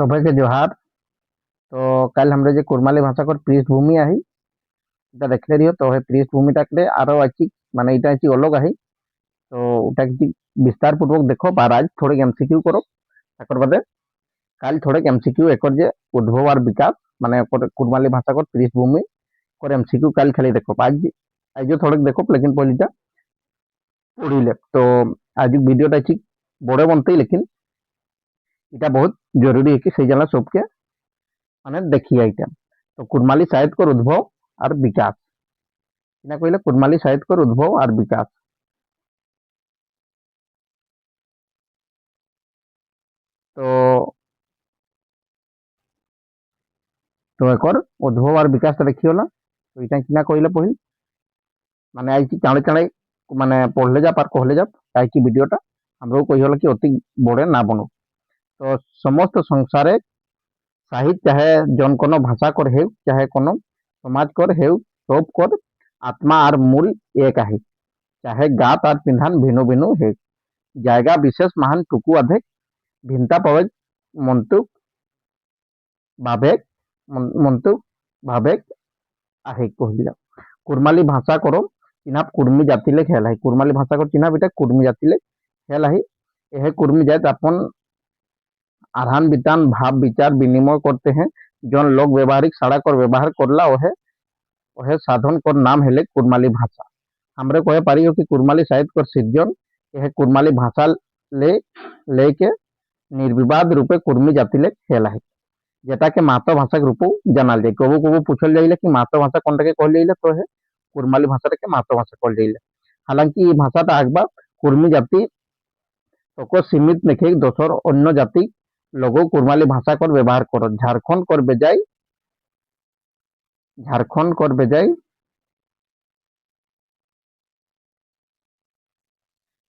সবাইকে জোহার। তো কাল আমরা যে কুরমালি ভাষাকর পৃষ্ঠভূমি আহি এটা দেখলে দিও তো হে পৃষ্ঠভূমিটাকে আরো আছে মানে এটা আছে অলগ আহি তো ওটা কি বিস্তার পূর্বক দেখো আর আজ থোড়ে এমসিকিউ করো তারপর বাদে কাল থোড়ে এমসিকিউ একর যে উদ্ভব আর বিকাশ মানে কুরমালি ভাষাকর পৃষ্ঠভূমি করে এমসিকিউ কাল খালি দেখো আজ আজ থোড়ে দেখো লেকিন পলিটা পড়িলে তো আজ ভিডিওটা ঠিক বড় বনতেই লেকিন এটা বহুত জরুরি है कि সেই জানা সবকে মানে দেখি আইটা তো কুরমালি সাহিত্যর উদ্ভব আর বিকাশ কিনা কইলে কুরমালি সাহিত্যর উদ্ভব আর বিকাশ তো তো একর উদ্ভব আর বিকাশটা দেখি হলা তো এটা কিনা কইলে পহিল মানে আইছি চাঁড়ে চাঁড়ে মানে পড়লে যা পার কহলে যা তাই কি ভিডিওটা আমরাও কই হলো কি অতি বড়ে না বনো তো সমস্ত সংসারে সাহিত্য চাহে জন কোনো ভাষা কর হেউ চাহে কোনো সমাজ কর হেউ সব কর আত্মা আর মূল এক আহে চাহে গাত আর পিন্ধান ভিন্ন ভিন্ন হে জায়গা বিশেষ মহান টুকু অধেক ভিন্তা পাবে মন্তুক ভাবেক মন্তুক ভাবেক আহে কহিলা কুরমালি ভাষা করো চিনাব কুর্मी জাতিলে খেল আহি কুরমালি ভাষা কর চিনাব এটা কুর্मी জাতিলে খেল আহি এহে কুর্मी জাত अपन आधान वितान भाव विचार विनिमय करते हैं जौन लोग व्यवहारिक सड़क और व्यवहार करला ओहे ओहे साधन कर नाम हेले कुरमाली भाषा हमरे कहे पारी हो कि कुरमाली साहित्य कर सृजन यह कुरमाली भाषा ले लेके निर्विवाद रूपे कुर्मी जातिले खेला है যেটাকে মাতৃভাষা রূপেও জানাল যায় কবু কবু পুছল যাইলে কি মাতৃভাষা কোনটাকে কল যাইলে তো হে কুরমালি ভাষাটাকে মাতৃভাষা কল যাইলে हालांकि ये भाषाটা একবার কুর্মী জাতি তক সীমিত নেখে দোসর অন্য জাতি लोगों कुरमाली भाषा कर व्यवहार करो झारखंड कर बेजाय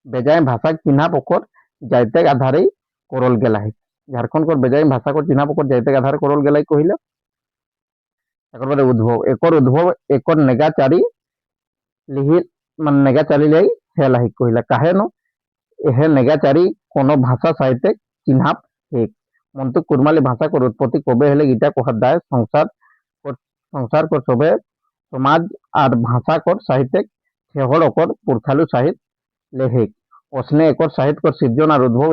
बेजाय भाषा चिन्हा पकर जायते आधारे करल गेला है झारखंड कर बेजाय भाषा को चिन्हा पकर जायते आधारे करल गेला कहिला एकर बारे उद्भव एकर नेगाचारी लिहि मान नेगाचारी लै हेला है कहिला काहे न एहे नेगाचारी कोनो भाषा साहित्य चिन्हा है মন্তু কুরমালি ভাষা কর উৎপত্তি কবে হলে গীতা কহার দায় সংসার কর সবে সমাজ আর ভাষা কর সাহিত্য ঠেহড় অকর পুরখালু সাহিত্য লেহে ওসনে একর সাহিত্য কর সৃজন আর উদ্ভব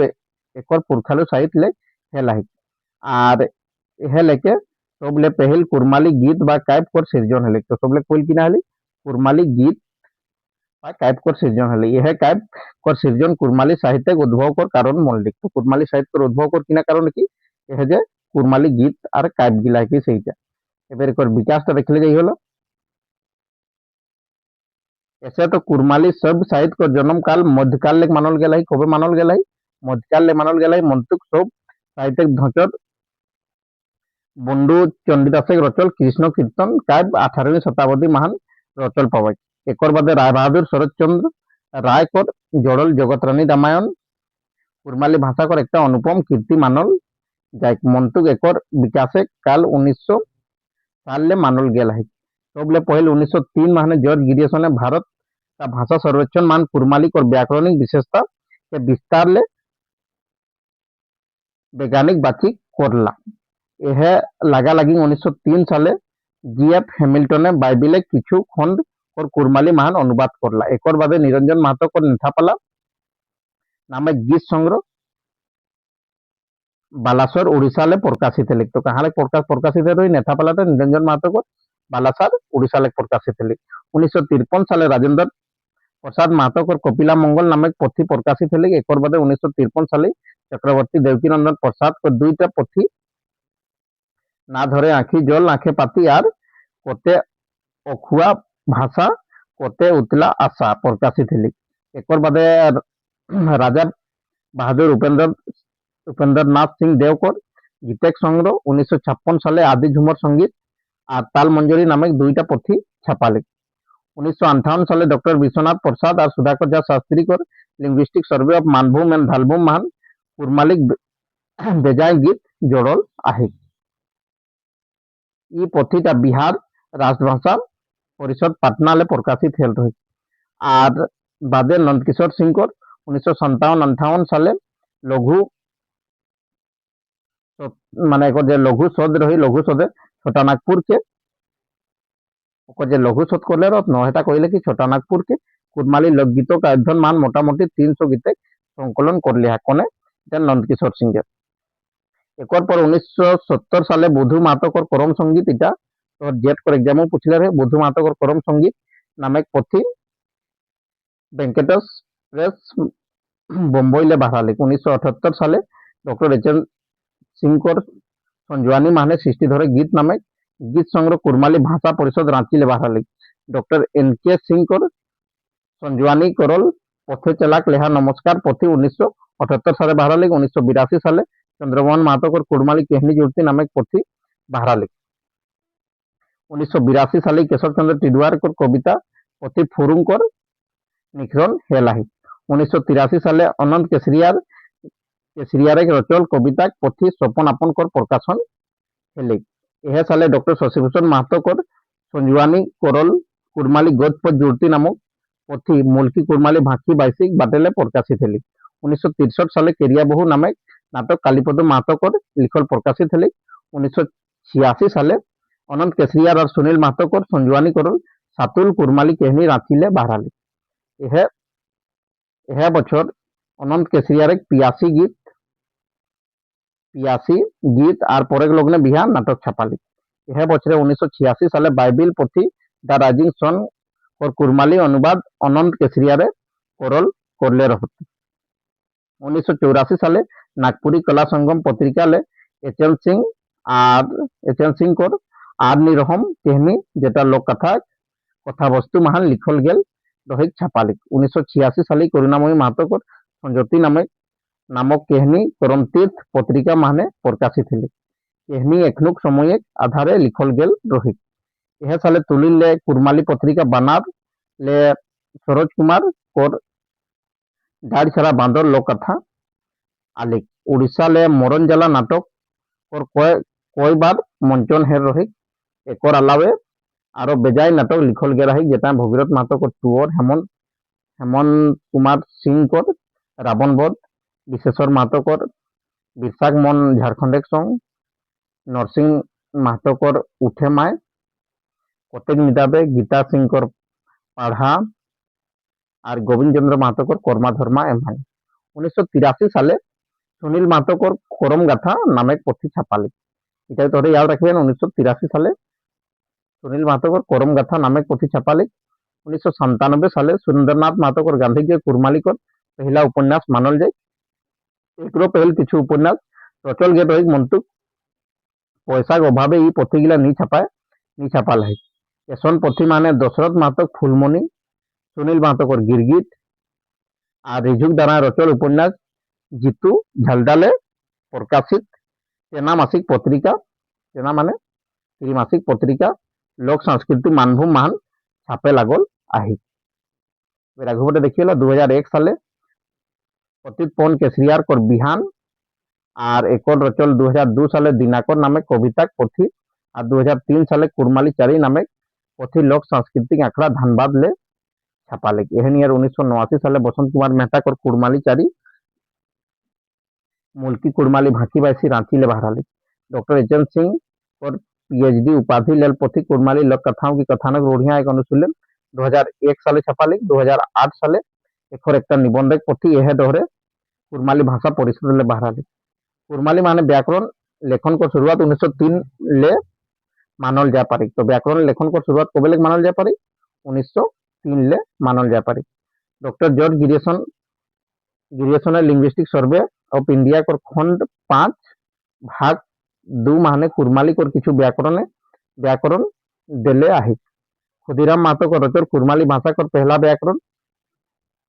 একর পুরখালু সাহিত্য লে হেলাহি আর এহে লেকে সবলে পহিল কুরমালি গীত বা কাব্য কর সৃজন হেলে তো সবলে কইল কিনা হেলি কুরমালি গীত বা কাব্য কর সৃজন হেলে এহে কাব্য কর সৃজন কুরমালি সাহিত্য উদ্ভব কর কারণ মৌলিক তো কুরমালি সাহিত্য উদ্ভব কর কিনা কারণ কি এহে যে কুরমালি গীত আর কাব্য গিলা কি সেইটা এবার কর বিকাশটা দেখলে যাই হলো ऐसे तो कुरमाली शब्द साहित्य को जन्म काल मध्यकाल ले मानल गेला है कबे मानल गेला है मध्यकाल ले मानल गेला है मंतुक सब साहित्य ढचर बंडू चंडीदास रचल कृष्ण कीर्तन काव्य 18वीं शताब्दी महान रचल पावे एकर बादे राय बहादुर शरद चंद्र राय कर जड़ल जगत रानी रामायण कुरमाली भाषा कर एक अनुपम कीर्ति मानल जाय मंतुक एकर विकासे काल 1900 साल ले मानल गेला है सबले पहल 1903 माने जॉर्ज गिरियसन ने भारत का भाषा सर्वेक्षण मान कुरमालिक और व्याकरणिक विशेषता के विस्तार ले वैज्ञानिक बातचीत करला यह लगा लगी 1903 साले जीएफ हैमिल्टन ने बाइबिले किछु खंड और कुरमाली महान अनुवाद करला एकर बादे निरंजन महतो को नेथापाला नामे गीत संग्रह बालासर उड़ीसा ले प्रकाशित है तो कहाँ ले प्रकाशित है नेथापाला निरंजन महतो को बालासर उड़ीसा ले प्रकाशित है 1953 साले राजेंद्र प्रसाद महतो को कपिला मंगल नामक पोथी प्रकाशित है एक बादे 1953 साले चक्रवर्ती देवकीनंदन प्रसाद को दुईटा पोथी ना धरे आँखी जल आँखे पाती और कोते अखुआ भाषा कोते उतला आशा प्रकाशित है एक बादे राजा बहादुर उपेंद्र नाथ सिंह देवकर गीतेक संग्रह 1956 साले आदि झुमर संगीत और ताल मंजरी नामक दुईटा पोथी छापाले 1958 साले डॉक्टर विश्वनाथ प्रसाद और सुधाकर झा शास्त्री को linguistic survey of Manbhum and Dhalbhum महान कुरमालिक बेजाय गीत जोड़ल आहे ये पोथीटा बिहार राजभाषा परिषद पटना ले प्रकाशित हेल रही और बादे नंदकिशोर सिंह को 1957-58 साले लघु মানে এकर যে লঘু সদ রহি লঘু সদে ছোটা নাগপুর के ওকে যে লঘু শোধ করলে রত্ন এটা কইলে কি ছোটা নাগপুর के কুরমালি লোকগীত का अध्ययन मान মোটামুটি 300 গীতে সংকলন করলে কোনে এটা নন্দকিশোর সিংহের একর পর 1970 সালে বুধু মাতকর করম সঙ্গীত এটা তো জেট করে এক্সামও পুছলে রে বুধু মাতকর করম সঙ্গীত নামে এক পথি ভেঙ্কটেশ প্রেস বোম্বইলে বাহারালি 1978 সালে ডক্টর এচ.এন. সিংকর সঞ্জওয়ানি মানে সৃষ্টি ধরে গীত নামে গীত সংগ্রহ কুরমালি ভাষা পরিষদ রাঁচিলে বাহারালি ডক্টর এন.কে. সিংকর সঞ্জওয়ানি করল পথে চালাক লেহা নমস্কার পথি 1978 সালে বাহারালি 1982 সালে চন্দ্রমোহন মাহাতোকর কুরমালি কেহনি জুড়তি নামে পথি বাহারালি 1982 সালে কেশব চন্দ্র টিডুয়ারকর কবিতা পথি ফুরুঙ্কর নিখরণ হেলাহি 1983 সালে অনন্ত কেশরিয়ার রচল কবিতা পথি স্বপন আপনকর প্রকাশন হেলে এহ সালে ডক্টর শশীভূষণ মাহাতোকর সঞ্জওয়ানি করল কুরমালি গদ পদ জুড়তি নামক পথি মুলকি কুরমালি ভাঁকি বাইসিক বাটেলে প্রকাশিত হেলি 1963 সালে কেরিয়া বহু নামে নাটক কালীপদ মাহাতোকর লিখল প্রকাশিত হেলি 1986 সালে অনন্ত কেশরিয়ার আর সুনীল মাহাতোকর সঞ্জওয়ানি করল সাতুল কুরমালি কেহনি রাঁচিলে বাহারালি এহ বছর অনন্ত কেশরিয়ার এক পিয়াসি গীত আর পরেক লগ্নে বিহা নাটক ছাপালি এহ বছরে 1986 সালে বাইবিল পথি দ্য রাইজিং सन और कुरमाली अनुवाद অনন্ত কেশরিয়ারে করলে রহত 1984 সালে নাগপুরি কলা সংগম পত্রিকালে এচ.এন. সিংকর আর নিরহম কেহনি যেটা লোককথা কথাবস্তু মাহান লিখল গেল রহিত ছাপালি 1986 সালে করুণাময়ী মাহাতোকর সংযতি নামক কেহনি করম তীর্থ পত্রিকা মানে প্রকাশিত হেলি কেহনি এখনুক সময়ে আধারে লিখল গেল রহিত এহ সালে তুলিলে কুরমালি পত্রিকা বানার ले सरोज कुमार और गाड़ी छड़ा बांदर लोककथा आलिक उड़ीसा ले मरन जला नाटक और कोई बार मंचन हेर रही एक अलावे आरो बेजाय नाटक लिखल गे रही जेटा भगीरथ मातक टूर हेमंत कुमार सिंह कर रावण बध विशेषर मातकर बिरसाक मन झारखंडेक संग नरसिंह मातकर उठे माय कतेक मिताबे गीता सिंह कर पढ़ा और गोविंद चंद्र मातकर कर्मा धर्मा एमहाई 1983 সালে সুনীল মাতকর করম গাথা নামে পথি ছাপালি এটা তোরে याद रखबेन 1983 সালে সুনীল মাতকর করম গাথা নামে পথি ছাপালি 1997 সালে সুরেंद्रनाथ মাতকর গান্ধী के कुरमाली कर पहला उपन्यास मानल जाए एकरो पहल किछु उपन्यास रचल गे रही मंतुक पैसा अभावे ई पथिगिला नी छापाल है एसन पथी माने दशरथ मातक फुलमणि सुनील मातकर गिरगिट और रिझुक दाना रचल उपन्यास जितु झालडाले प्रकाशित तेना मासिक पत्रिका तेना माने त्रिमासिक पत्रिका लोक संस्कृति मानभूम मान छापे लागल आही रघुपति देखिए 2001 साले पतित पवन केसरियार कर बिहान और एक रचल 2002 साले दिनाकर नामे कविता पथी और 2003 साले कुरमाली चारी नामे पथी लोक सांस्कृतिक आखड़ा धनबाद ले छापाले एहनियर 1989 साले बसंत कुमार मेहता कर कुरमाली चारी मुल्की कुरमाली भांकी बाईसी रांची ले बहराली डॉक्टर एच.एन. सिंह और पीएचडी उपाधि लेल पथी कुरमाली लोक कथाओं की कथानक रूढ़िया एक अनुशीलन 2001 साले छापाली 2008 साले एक निबंधक पथी यह दोहरे कुरमाली भाषा परिषद ले बहराली कुरमाली माने व्याकरण लेखन को शुरुआत 1903 ले मानल जा पारी तो व्याकरण लेखन को शुरुआत कब ले मानल जा पारी 1903 ले मानल जा पारी doctor George Grierson linguistic survey of India कर खंड 5 भाग 2 माने कुरमाली कर किछु व्याकरण देले आहे खुदीराम मातो को रचर कुरमाली भाषा कर पहला व्याकरण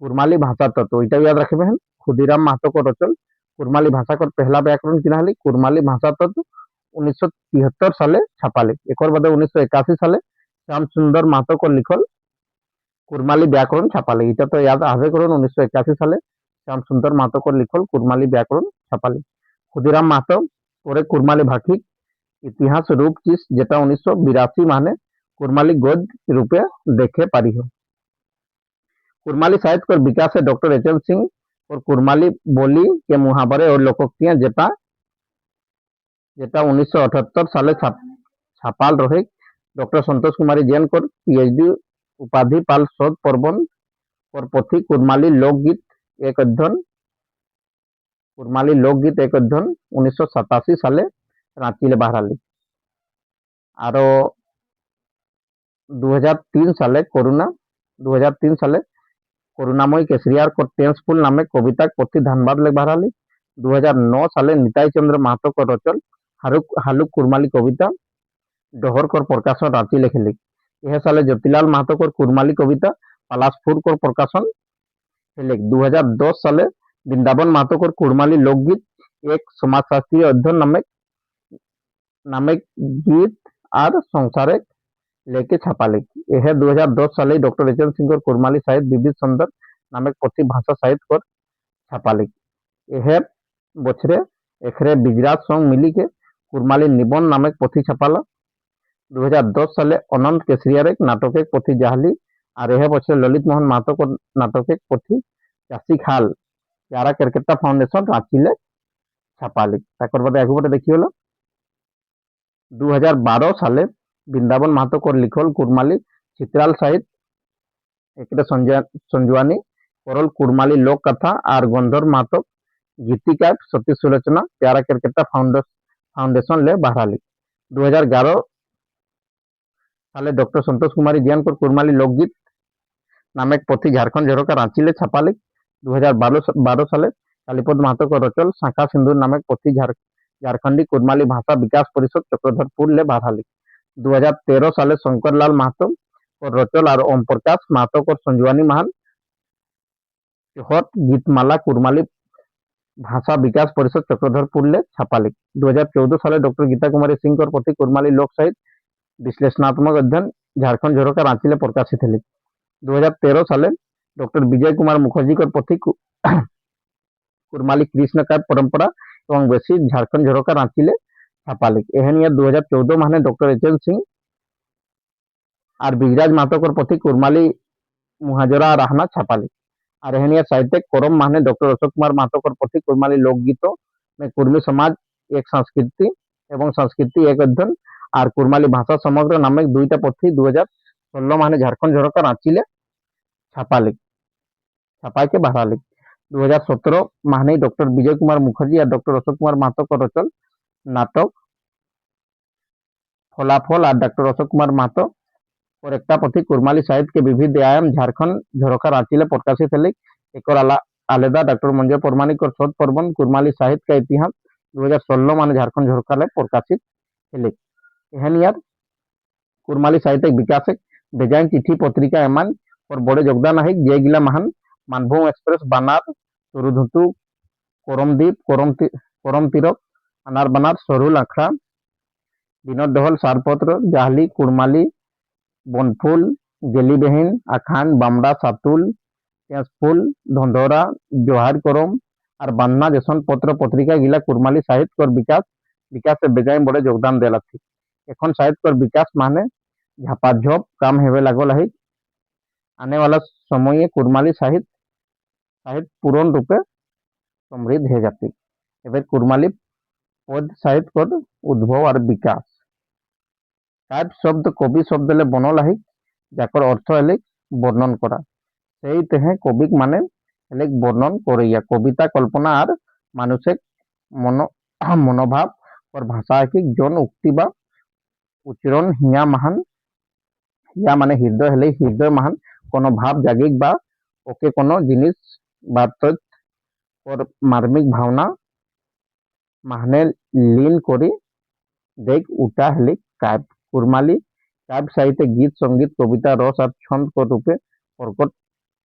कुरमाली भाषा तत्व इटा याद रखबे हैं खुदीराम मातो को रचल कुरमाली भाषा कर पहला व्याकरण किना हली कुरमाली भाषा तत्व 1973 साले छापाली एक बाद 1981 साले श्याम सुंदर मातो को लिखल कुरमाली व्याकरण छापाली इटा तो याद आवे करून 1981 साले श्याम सुंदर मातो को लिखल कुरमाली व्याकरण छापाली खुदीराम मातो परे कुरमाली भाषी इतिहास रूप चीज जेटा 1982 माने कुरमाली गद रूपे देखे पारी हो कुरमाली साहित्य कर विकास है डॉक्टर एच.एन. सिंह और कुरमाली बोली के मुहावरे और लोकोक्तियां जेटा যেটা 1978 সালে ছাপাল রহে ডক্টর সন্তোষ কুমারী জৈন কর পিএইচডি উপাধি পাল শোধ পর্বন और पोथी कुरमाली लोकगीत एक अध्ययन 1987 साले रांची बाहराली और 2003 साले 'करुणामयी केसरियार को टेंसफुल' नामे कविता पोथी धनबाद ले बाहराली। 2009 साले निताई चंद्र महतो को रचल हालुक कुरमाली कविता डोहर कर प्रकाशन रांची लिखिली। यह साले ज्योतिलाल महतो को कुरमाली कविता पलासपुर को प्रकाशन हेले। 2010 साले वृंदावन महतो को कुरमाली लोकगीत एक समाजशास्त्रीय अध्ययन नामे गीत और संसारे लेके छापाली। यह 2010 साले डॉक्टर एचएन सिंह कुरमाली साहित्य विविध सुंदर नामक पोथी भाषा साहित्य कर छापाली। यह बछरे एखरे बिजराज संग मिली के कुरमाली निबंध नामक पोथी छापाला। 2010 साले अनंत केसरियार एक नाटक एक पोथी जाहली और यह बछरे ललित मोहन महतो को नाटक एक पोथी चाषी खाल प्यारा क्रिकेटा फाउंडेशन रांची ले छापाली। ताकर बाद आगु बटे देखियो 2012 साले वृंदावन महतो को लिखल कुरमाली चित्राल साहित्य एक संजुआनी करल कुरमाली लोक कथा और गंधर महतो गीतिका सती सुलोचना प्यारा क्रिकेटा फाउंडेशन ले बाहराली। 2011 साले डॉक्टर संतोष कुमारी जैन को कुरमाली लोकगीत नामक पोथी झारखंड झरोका रांची ले छापाली। 2012 साले कालीपद महतो को रचल शाखा सिंधु नामक पोथी झारखंडी कुरमाली भाषा विकास परिषद चक्रधरपुर ले बाहराली। 2013 साले शंकरलाल महतो को रचल और ओम प्रकाश महतो को संजुआनी महान गीतमाला कुरमाली भाषा विकास परिषद चक्रधरपुर ले छापाली। 2014 साले डॉक्टर गीता कुमारी सिंह को पोथी कुरमाली लोक साहित्य विश्लेषणात्मक अध्ययन झारखंड झरोका रांची ले प्रकाशित है। 2013 साले डॉक्टर विजय कुमार मुखर्जी को पोथी कुरमाली कृष्ण का परंपरा एवं बेसी झारखंड झरोका रांची ले छापाली। एहन 2014 माने डॉक्टर एचएन सिंह और बिजराज महतो को पोथी कुरमाली मुहाजरा रहना छापाली। और एहन साहित्य कोरम माने डॉक्टर अशोक कुमार महतो को पोथी कुरमाली लोकगीतों में कुर्मी समाज एक संस्कृति एवं संस्कृति एक अध्ययन और कुरमाली भाषा समग्र नामक दुईटा पोथी 2016 माने झारखंड झरोका रांची ले छापाली छापा के बाहराली। 2017 माने डॉक्टर विजय कुमार मुखर्जी और डॉक्टर अशोक कुमार महतो को रचल नाटक फलाफल और डॉक्टर अशोक कुमार महतो और एक पोथी कुरमाली साहित्य के विविध आयाम झारखंड झरोका रांची ले प्रकाशित है। एक आलेदा डॉक्टर मंजर परमाणिक और शोध पर्वन कुरमाली साहित्य का इतिहास 2016 माने झारखंड झरोका ले प्रकाशित है। एहन कुरमाली साहित्य विकास बेजाइन चिट्ठी पत्रिका एमान और बड़े योगदान है जय गिला महान मानभूम एक्सप्रेस बानार तुरुधुतु कोरमदीप कोरम तीरक अनार बनार सरुल अखड़ा विनोद डहल सारपत्र जाहली कुरमाली बनफुल गेलीबेहिन आखान बामड़ा सातुल तेजफुल धंधोरा जोहार करम और बान्ना जैसन पत्र पत्रिका गिला कुरमाली साहित्य और विकास से बेजाइन बड़े योगदान देला थी। एखन साहित्य और विकास माने झापाझप काम हेवे लागल है। आने वाला समय कुरमाली साहित्य पूर्ण रूपे समृद्ध हो जाती। एवं कुरमाली पद साहित्य कर उद्भव और विकास काव्य शब्द कवि शब्द ले बनल है जाकर अर्थ है वर्णन करा से तेहे कविक माने वर्णन करैया कविता कल्पना और मानसिक मनोभाव और भाषा की जन उक्ति बा उच्चारण हिया महान हिया माने हृदय हेले हृदय महान कोनो भाव जागिक बा ओके कोनो जिनिस बात और मार्मिक भावना माहने लीन करी देख उठा हेले काव्य कुरमाली काव्य साहित्य गीत संगीत कविता रस और छंद को रूपे प्रकट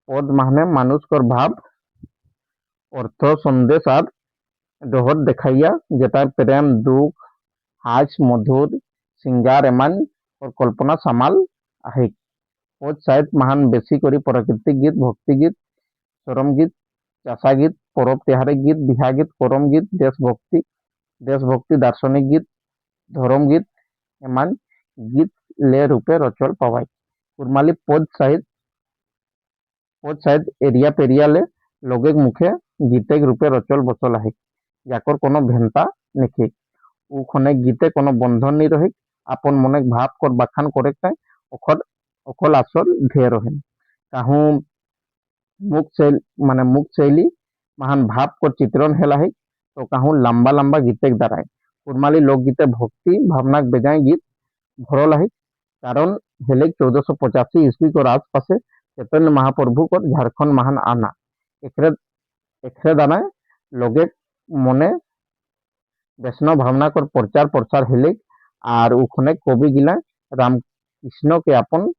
पद माहने मानुष भाव अर्थ संदेश और डहर देखाइया जेता प्रेम दुख हास मधुर सिंगार एमान और कल्पना सामाल है। पद साहित्य महान बेसी करी प्राकृतिक गीत भक्ति गीत चरम गीत चाषा गीत परब त्योहार गीत बिहा गीत करम गीत देशभक्ति दार्शनिक गीत धर्म गीत एमान गीत ले रूपे रचल पवाई। कुरमाली पद साहित्य एरिया पेरिया ले लोगे मुखे गीते रूपे रचल बचल है जाकर कोनो भेंता निखी উখনে গীতে কোনো বন্ধন নি রহিক আপন মনে ভাব কর বাখান করে তাই অখল অখল আসল ধেয় রহেন কাহু মুখ শৈলী महान भाव को चित्रण हेला है तो कहूँ लंबा लंबा गीते द्वारा कुरमाली लोकगीते भक्ति भावना बेजाय गीत भरल है कारण हेले 1485 ईस्वी को आसपास चैतन्य महाप्रभु को झारखंड महान आना एकरे एकरे दाना लोगे मने वैष्णव भावना कर प्रचार प्रसार हेले और उखने कवि गिला रामकृष्ण के अपन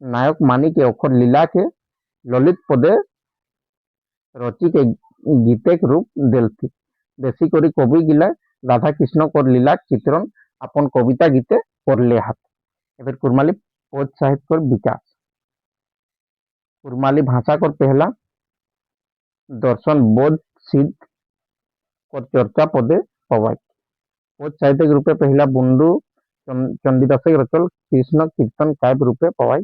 नायक मानी के अखर लीला के ललित पदे रची के गीते के रूप देलथी बेसी करी कवि गिला राधा कृष्ण कर लीला चित्रण अपन कविता गीते करले हाथ एबर कुरमाली पद साहित्य कर विकास कुरमाली भाषा कर पहला दर्शन बोध सिद्ध कर चर्चा पदे पवाई पद साहित्य रूपे पहला बुंडू चंडीदास रचल कृष्ण कीर्तन काव्य रूपे पवाई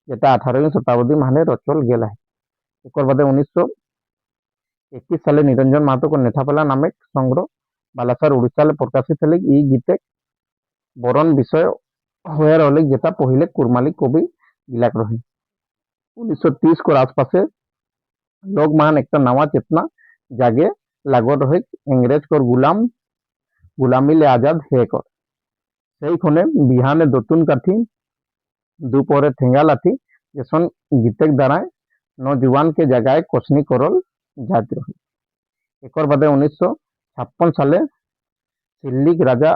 जेटा 18वीं शताब्दी माने रचल गेला है एक बादे 1921 साले निरंजन महतो को नेठापाला नामे संग्रह बालासर उड़ीसा प्रकाशित हेले ई गीते बरन विषय हुए रहे जेटा पहले कुरमाली कवि गिलाक रहे 1930 को आसपास लोग मान एक नवा चेतना जागे लागो रहे इंग्रेज को गुलामी ले आजाद हे कर सही खने बिहाने दतुन काठी दोपहरे ठेंगा लाठी जैसन गीतक द्वारा नौजवान के जगह कोसनी करल जाती रही एक बादे 1956 साले सिल्लिक राजा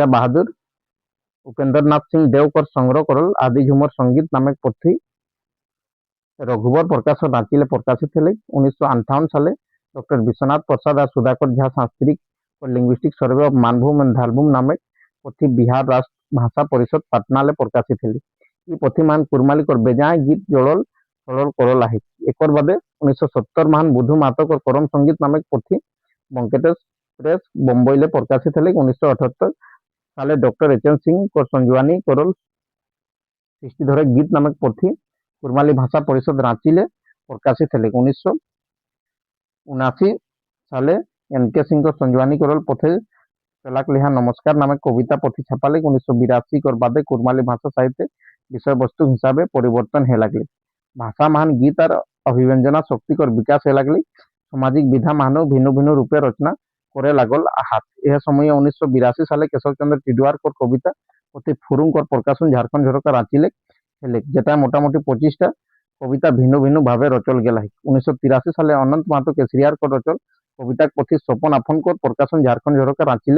बहादुर उपेंद्र नाथ सिंह देवकर संग्रह करल आदि झुमर संगीत नामक पोथी रघुवर प्रकाश रांची प्रकाशित हेले 1958 साले डॉक्टर विश्वनाथ प्रसाद और सुधाकर झा शास्त्री और linguistic survey of Manbhum and Dhalbhum नामक पोथी बिहार राष्ट्र भाषा परिषद पटना प्रकाशित हेले ये पोथी मान कुरमाली कर बेजाय गीत जोड़ल सरल करल आहे एक बादे 1970 महान बुधु मातक और करम संगीत नामक पोथी बंकेटेश प्रेस बम्बई प्रकाशित हेले 1978 साले डॉक्टर एच.एन. सिंह को संजवानी करल सृष्टि धरे गीत नामक पोथी कुरमाली भाषा परिषद रांची प्रकाशित हेले 1979 साले एन.के. सिंह को संजवानी करल पोथी चलाक लिहा नमस्कार नामक कविता पोथी छपाले 1982 और बादे कुरमाली भाषा साहित्य विषय वस्तु हिसाब से परिवर्तन है लगले भाषा महान गीत और अभिव्यंजना शक्ति और विकास है लगली सामाजिक विधा मानव भिन्न भिन्न रूपे रचना करे लागल हाथ यह समय 1982 साले केशव चंद्र टिडवार को कविता पोथी फुरुंग और प्रकाशन झारखंड झरोका रांची हेले जेटा मोटामोटी 25टा कविता भिन्न भिन्न भावे रचल गेला 1983 साले अनंत महतो केसरियार को रचल कविता पोथी सपन आफन को प्रकाशन झारखंड झरोका रांची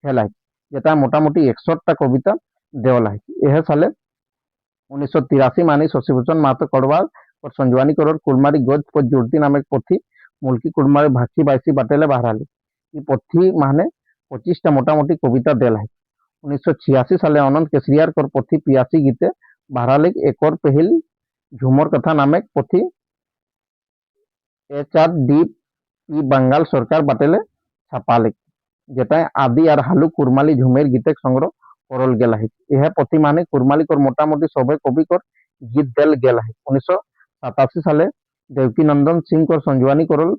हेला जेटा मोटामोटी 61टा कविता देवला यह साले 1983 मानी शशिभूषण महतो कड़वाल और संजवानी करोड़ कुलमारी गज पर जुड़ती नामक पोथी मुल्की कुलमारी भाक्षी बाईसी बाटेले बाहराली ये पोथी माने 25टा मोटामोटी कविता देला 1986 साले अनंत केसरियार कर पोथी पियासी गीते बाहराले एक और पहल झूमर कथा नामक पोथी HRDP बंगाल सरकार बाटेले छापाले जेटा आदि और हालू कुरमाली झुमेर गीतक संग्रह करल गेला यह पोथी माने कुरमाली कर मोटामोटी सभे कवि कर गीत देल गेला 1987 साले देवकी नंदन सिंह को संजवानी करल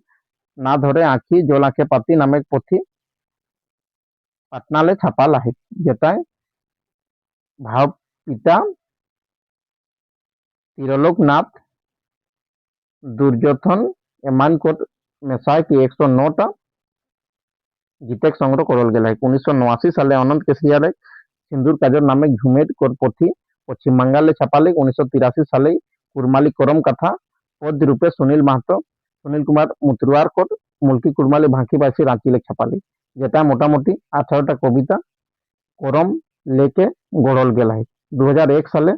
ना धरे आँखी जल आँखे पाती नामक पोथी पटना छापाल जेटा भाव पिता तिरलोक नाथ दुर्योधन एमान को मेसाय की 109टा गीतक संग्रह करल गेला 1989 साले अनंत केसरिया सिंदूर काजर नामक झुमेर कर पोथी पश्चिम बंगाल छापाले 1983 साले कुरमाली करम कथा पद रूपे सुनील महतो सुनील कुमार मुतरुआर को मुल्की कुरमाली भांकी बासी रांची छापाले जेटा मोटामोटी 18टा कविता करम लेके गढ़ल गेला 2001 साले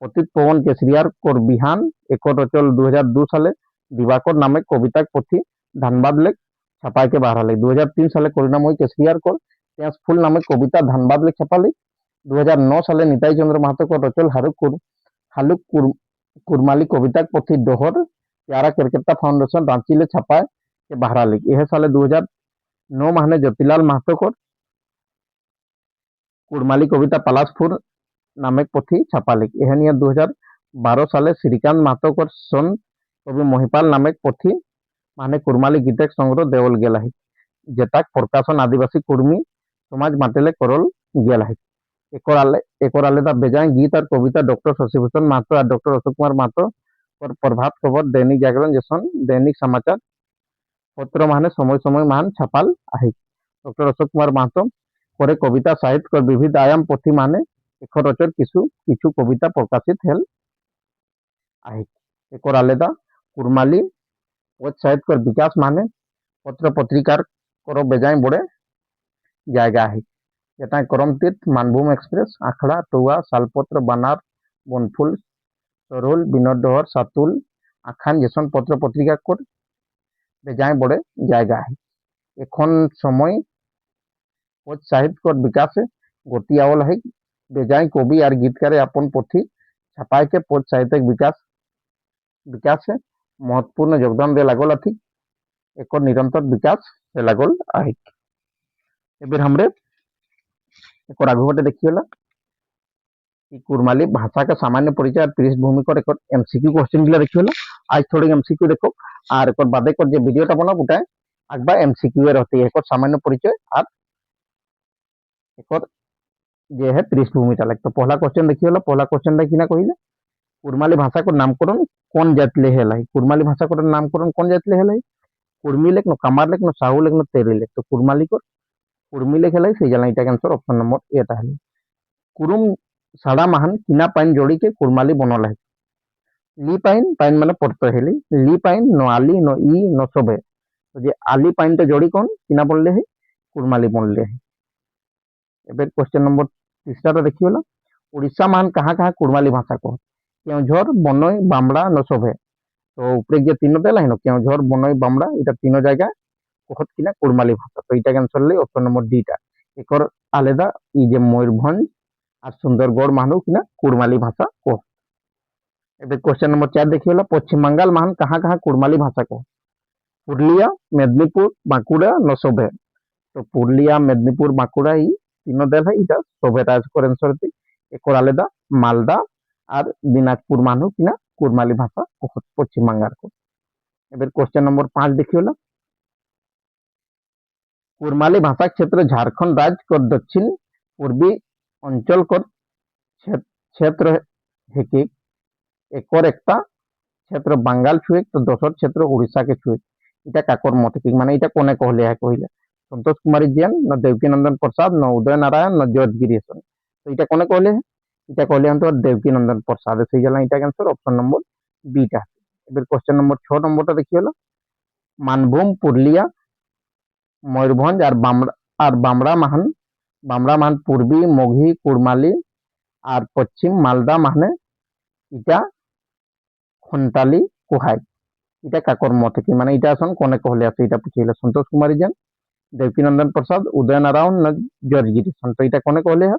पतित पवन केसरियार कोर बिहान एक रचल 2002 साले दिवाकर नामक कविता पोथी धनबाद लेख छपा के बाहर 2003 साले करुणामयी केसरियार कोर प्यास फूल नामक कविता धनबाद लेख छपाली 2009 साले निताई चंद्र महतो को रचल हालुक कुरमाली कविता पोथी डोहर प्यारा केरकेटा फाउंडेशन रांची ले छपा के बाहर यह साले 2009 माहने ज्योतिलाल महतो को कुरमाली कविता पलाशपुर नामक पोथी छपाले यह निया 2012 साले श्रीकांत महतो को सन कवि महिपाल नामक पोथी माने कुरमाली गीतक संग्रह देवल गेला যেটাক প্রকাশন আদিবাসী কর্মী সমাজ মাটেলে করল গেল है একর আলাদা বেজায় গীত আর কবিতা ডক্টর শশীভূষণ মাহাতো আর ডক্টর অশোক কুমার মাহাতো और प्रभात खबर दैनिक जागरण जैसन दैनिक समाचार पत्र माने समय समय मान छापाल आहे डॉक्टर अशोक कुमार माहातो करे कविता साहित्य कर विविध आयाम पोथी माने एक रचर किछु किछु कविता प्रकाशित हेल आहे एक आलेदा कुरमाली पद साहित्य कर विकास माने पत्र पत्रिकार करो बेजाय बड़े जायगा है যেটা করমতীর্থ মানভূম এক্সপ্রেস আখড়া টুয়া শালপত্র বানার বনফুল সরুল বিনোদহর সাতুল আখান যেসন পত্র পত্রিকা কর বেজায় বড়ে জায়গা है এখন সময় পদ সাহিত্যকর বিকাশে গতি आवल है बेजाय कवि और गीतकारे अपन पोथी छपाई के पद साहित्यिक विकास से महत्वपूर्ण योगदान दे लागल अथी एक निरंतर विकास से लागल है एबर हमरे एक आगु बटे देखिएला कि कुरमाली भाषा का सामान्य परिचय और पृष्ठभूमि कर एक एमसीक्यू क्वेश्चन गिला देखिएला आज थोड़ी एमसीक्यू देखो और एक बादे कर जे वीडियोटा बना बुटाए आगबा एमसीक्यू रहती है एक सामान्य परिचय और एक जे है पृष्ठभूमिटा लाग तो पहला क्वेश्चन देखिएला पहला क्वेश्चन दा किना कहिला कुरमाली भाषा को नामकरण कौन जाति ले हेला कुरमाली भाषा को नामकरण कौन जाति ले हेला कुर्मी लेख न कामार लेख न साहू लेख न तेरी लेख तो कुरमाली को कुर्मी लेख हेला से जला इटा आंसर ऑप्शन नंबर एटा है कुरुम साड़ा महान किना पाइन जोड़ी के कुरमाली बनल है ली पाइन पाइन माने पड़तो हेली ली पाइन नो आली नो ई नो सोबे तो जे आली पाइन तो जोड़ी कौन किना बनले है कुरमाली बनले है एबे क्वेश्चन नंबर तीसरा देखियोला उड़ीसा मान कहाँ कुरमाली भाषा को केउझर बनई बामड़ा न सोभे तो ऊपर जे तीनों देला है केउझर बनई बामड़ा इटा तीनों जगह कहत किना कुरमाली भाषा तो इटा आंसर ले ऑप्शन नंबर डी टा एकर आलेदा ई जे मयूरभंज और सुंदरगढ़ मानो किना कुरमाली भाषा को एबे क्वेश्चन नंबर 4 देखियोला पश्चिम बंगाल मान कहाँ कुरमाली भाषा को पुरुलिया मेदिनीपुर बांकुड़ा न सोभे तो पुरुलिया मेदिनीपुर बांकुड़ा ही तीनों देल है इटा सोभेटा कर आंसर थी एक आलेदा मालदा और दिनाजपुर मानो किना कुरमाली भाषा कहत पश्चिम बंगाल को एबे क्वेश्चन नंबर 5 देखियोला कुरमाली भाषा क्षेत्र झारखंड राज्य को दक्षिण पूर्वी अंचल को क्षेत्र है कि एक एकता क्षेत्र बंगाल छुए तो दोसर क्षेत्र उड़ीसा के छुए इटा काकर मत की माने इटा कोने कहले है कहले संतोष कुमारी जैन न देवकी नंदन प्रसाद न उदय नारायण न जॉर्ज गिरीसन तो इटा कोने कहले है इटा कहले हम तो देवकी नंदन प्रसाद से जला इटा आंसर ऑप्शन नंबर बी टा एबे क्वेश्चन नंबर 6 नंबर ता देखियोला मानभूम पुरुलिया मयूरभंज और बामड़ा महान पूर्वी मोघी कुरमाली और पश्चिम मालदा माने इटा खंटाली कुहाय इटा काकर मत की माने इटा सन कोने कहले আছে इटा पूछिला संतोष कुमारी जैन देवकी नंदन प्रसाद उदय नारायण न जॉर्ज गिरीसन तो इटा कोने कहले है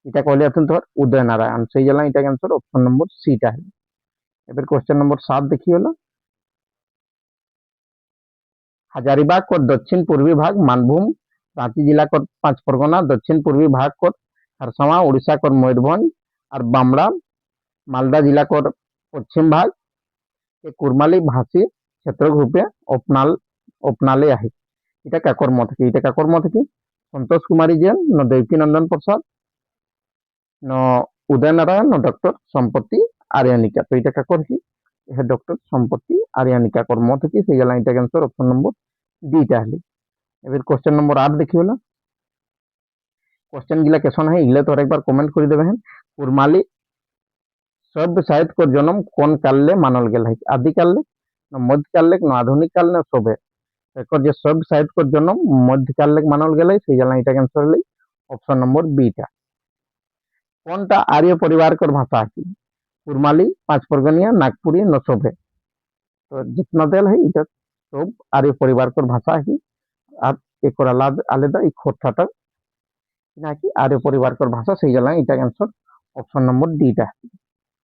इटा कहले अथन तो उदय नारायण से जला इटा आंसर ऑप्शन नंबर सी टा है एबे क्वेश्चन नंबर 7 देखियोला हजारीबाग को दक्षिण पूर्वी भाग मानभूम रांची जिला को 5 परगना दक्षिण पूर्वी भाग को खरसावां उड़ीसा को मयूरभंज और बामड़ा मालदा जिला को पश्चिम भाग के कुरमाली भाषी क्षेत्र रूपे अपनाले आहे इटा काकर मत की संतोष कुमारी जैन न देवकी नंदन प्रसाद न उदय नारायण न डॉक्टर संपत्ति आर्यानिका तो इटा काकर की यह डॉक्टर संपत्ति आर्यानिका कर मत की से जला इटा आंसर ऑप्शन नंबर डी टा है एबे क्वेश्चन नंबर 8 देखियोला क्वेश्चन गिला कैसन है इगले तो एक बार कमेंट कर देबे हैं कुरमाली शब्द साहित्य को जन्म कौन काल ले मानल गेल है आदिकाल ले न मध्यकाल ले न आधुनिक काल ने सोबे एक जे शब्द साहित्य को जन्म मध्यकाल ले मानल गेल है से जला इटा आंसर ले ऑप्शन नंबर बी टा कोनटा आर्य परिवार कर भाषा है कुरमाली 5 परगनिया नागपुरी न सोबे तो जितना देल है इटा सब आर्य परिवार कर भाषा है आप एक आलेदा एक खोटाटा ना कि आर्य परिवार कर भाषा से जला इटा आंसर ऑप्शन नंबर डी टा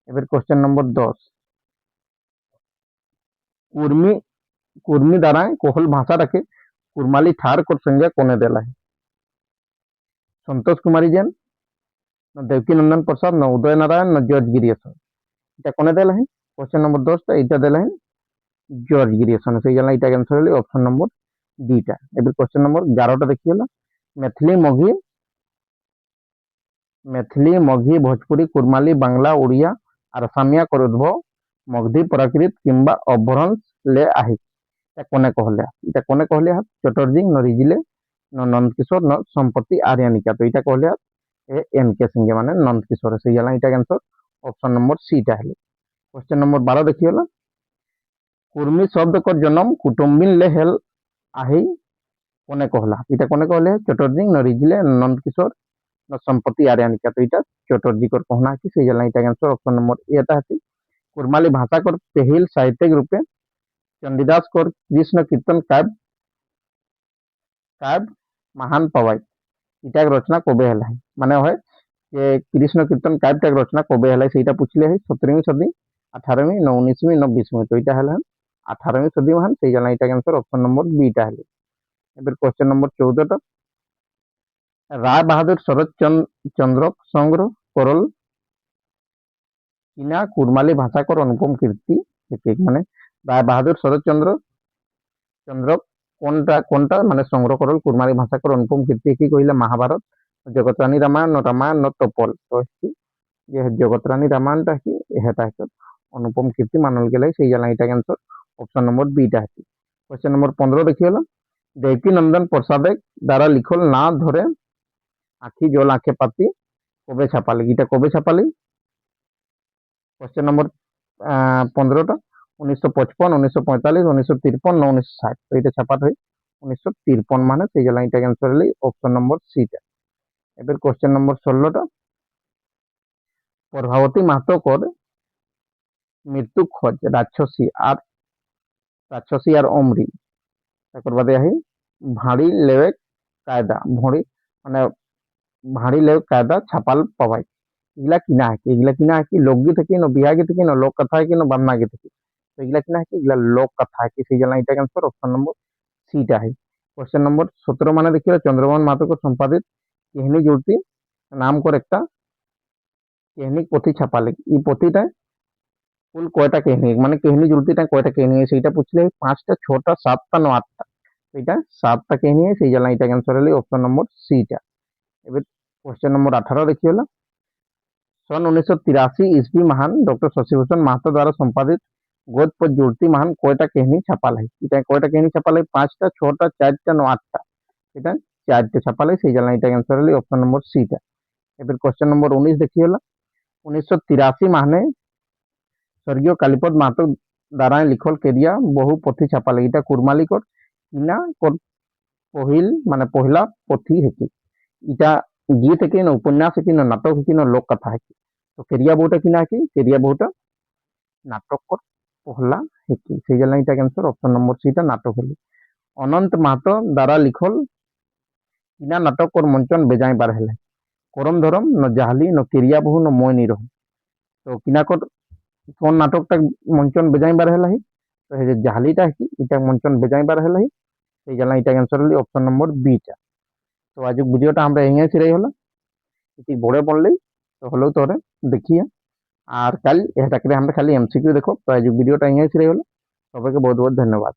एबर क्वेश्चन नंबर 10 कुर्मी द्वारा कोहल भाषा रखे कुरमाली ठार को संज्ञा कोने देला है संतोष कुमारी जैन न देवकी नंदन प्रसाद न उदय नारायण न जॉर्ज गिरीसन इटा कोने देला है क्वेश्चन नंबर 10 टा इटा देला है जॉर्ज गिरीसन से जला इटा आंसर ले ऑप्शन नंबर দুইটা। এবার কোশ্চেন নম্বর 11টা দেখিলা मैथिली मगही भोजपुरी कुरमाली बांग्ला उड़िया और असमिया कर उद्भव मगधी प्राकृत किंबा अभ्रंश ले आहे कोने कहले इटा कोने कहले चटर्जी न रिजिले न नंदकिशोर न संपत्ति आर्यानिका तो इटा कहले ए एन के सिंह माने नंदकिशोर से जाला इटा आंसर ऑप्शन नंबर सी टा है। क्वेश्चन नंबर 12 देखियोला कुर्मी शब्द को जन्म कुटुंबिन ले हेल आहे कोने कहला इटा कोने कहले चटर्जी न रिजिले नंदकिशोर न संपत्ति आर्यानिका तो इटा चटर्जी को कहना कि से जाला इटा आंसर ऑप्शन नंबर ए टा है। कुरमाली भाषा को पहिल साहित्यिक रूपे चंडीदास को कृष्ण कीर्तन काव्य काव्य महान पवाई इटा रचना कबे है माने है যে কৃষ্ণ কীর্তন কাব্যটা রচনা কবে হলাই সেইটা পুছলে হয় 17वीं सदी 18वीं न 19वीं न 20वीं তো এটা হল 18वीं सदी में সেই জানা এটা आंसर ऑप्शन नंबर बी টা হল। এবার क्वेश्चन नंबर 14 টা রায় বাহাদুর শরৎ চন্দ্র সংগ্রহ করল কিনা কুরমালী ভাষাকর অনুপম কীর্তি মানে রায় বাহাদুর শরৎ চন্দ্র কোনটা মানে সংগ্রহ করল কুরমালী ভাষাকর অনুপম কীর্তি কি কহিলা महाभारत जगतरानी रामायण न तोपल तो ये जगतरानी रामायणटा कि हेटा अनुपम कीर्ति मानल गेले সেই জানা এটা आंसर ऑप्शन नंबर बी টা है। क्वेश्चन नंबर 15 देखियोला देवकी नंदन प्रसाद द्वारा लिखल ना धरे आखि जल आंखे पाती कबे छापाली এটা कबे छापाली क्वेश्चन नंबर 15টা 1955 1945 1953 না 1960 তো এটা ছাপাত হয় 1953 মানে সেই জানা এটা आंसर হলো ऑप्शन नंबर सी টা। এবার क्वेश्चन नंबर 16টা प्रभावती महतो कर मृत्यु खोज राक्षसी और अमरी তারপর বাদে আহি ভাড়ি লেবে কায়দা ভড়ি মানে ভাড়ি লেবে কায়দা ছাপাল পাবাই এগুলা কিনা है कि लोकगीत है कि न बिहार गीत है कि न लोक कथा है कि न बामना गीत है तो एগুলা किना है कि एগুলা लोक कथा है कि সেই জানা এটা आंसर ऑप्शन नंबर सी টা है। क्वेश्चन नंबर 17 মানে देखिए चंद्रमोहन महतो को संपादित कहानी जुड़ती नाम कर एक কাহিনী পুথি ছাপালে এই পুথিটা কুল কয়টা কাহিনী মানে কাহিনী জুড়তিটা কয়টা কাহিনী সেইটা পুছলে 5টা 6টা 7টা না 8টা এটা 7টা কাহিনী সেই জানা এটা आंसर হলো অপশন নম্বর সি টা। এবার क्वेश्चन नंबर 18 देखियोला सन 1983 ईस्वी महान डॉक्टर शशिभूषण महतो द्वारा संपादित गोद पर जुड़ती महान কয়টা কাহিনী ছাপালে এটা কয়টা কাহিনী ছাপালে 5টা 6টা 4টা না 8টা এটা 4টে ছাপালে সেই জানা এটা आंसर হলো অপশন নম্বর সি টা। এবার क्वेश्चन नंबर 19 देखियोला 1983 माहने स्वर्गीय कालीपद महतो द्वारा लिखल केरिया बहु पोथी छापाले इटा कुरमालिकर किना कर पहिल माने पहला पोथी है कि इटा गीत है कि न उपन्यास है कि न नाटक है कि न लोक कथा है कि तो केरिया बहुटा किना है कि केरिया बहुटा नाटक कर पहला है कि সেই জানা এটা आंसर ऑप्शन नंबर सी টা नाटक হলো। अनंत महतो द्वारा लिखल किना नाटक कर मंचन बेजाय बार है करम धरम न जाहली न केरिया बहु न মই নিরহ তো কিনাকর কোন নাটকটা মঞ্চন বেজাইবার হেলাহি তো এই যে জাহালিটা কি এটা মঞ্চন বেজাইবার হেলাহি সেই জানা এটা आंसर হলো অপশন নম্বর বি টা। তো আজ ভিডিওটা আমরা এঙ্গে ছিড়াই হলো এটি বড় বললেই তো হলো তোরে দেখিয়ে আর কাল এটাকে আমরা খালি এমসিকিউ দেখো তো আজ ভিডিওটা এঙ্গে ছিড়াই হলো সবাইকে বহুত বহুত ধন্যবাদ।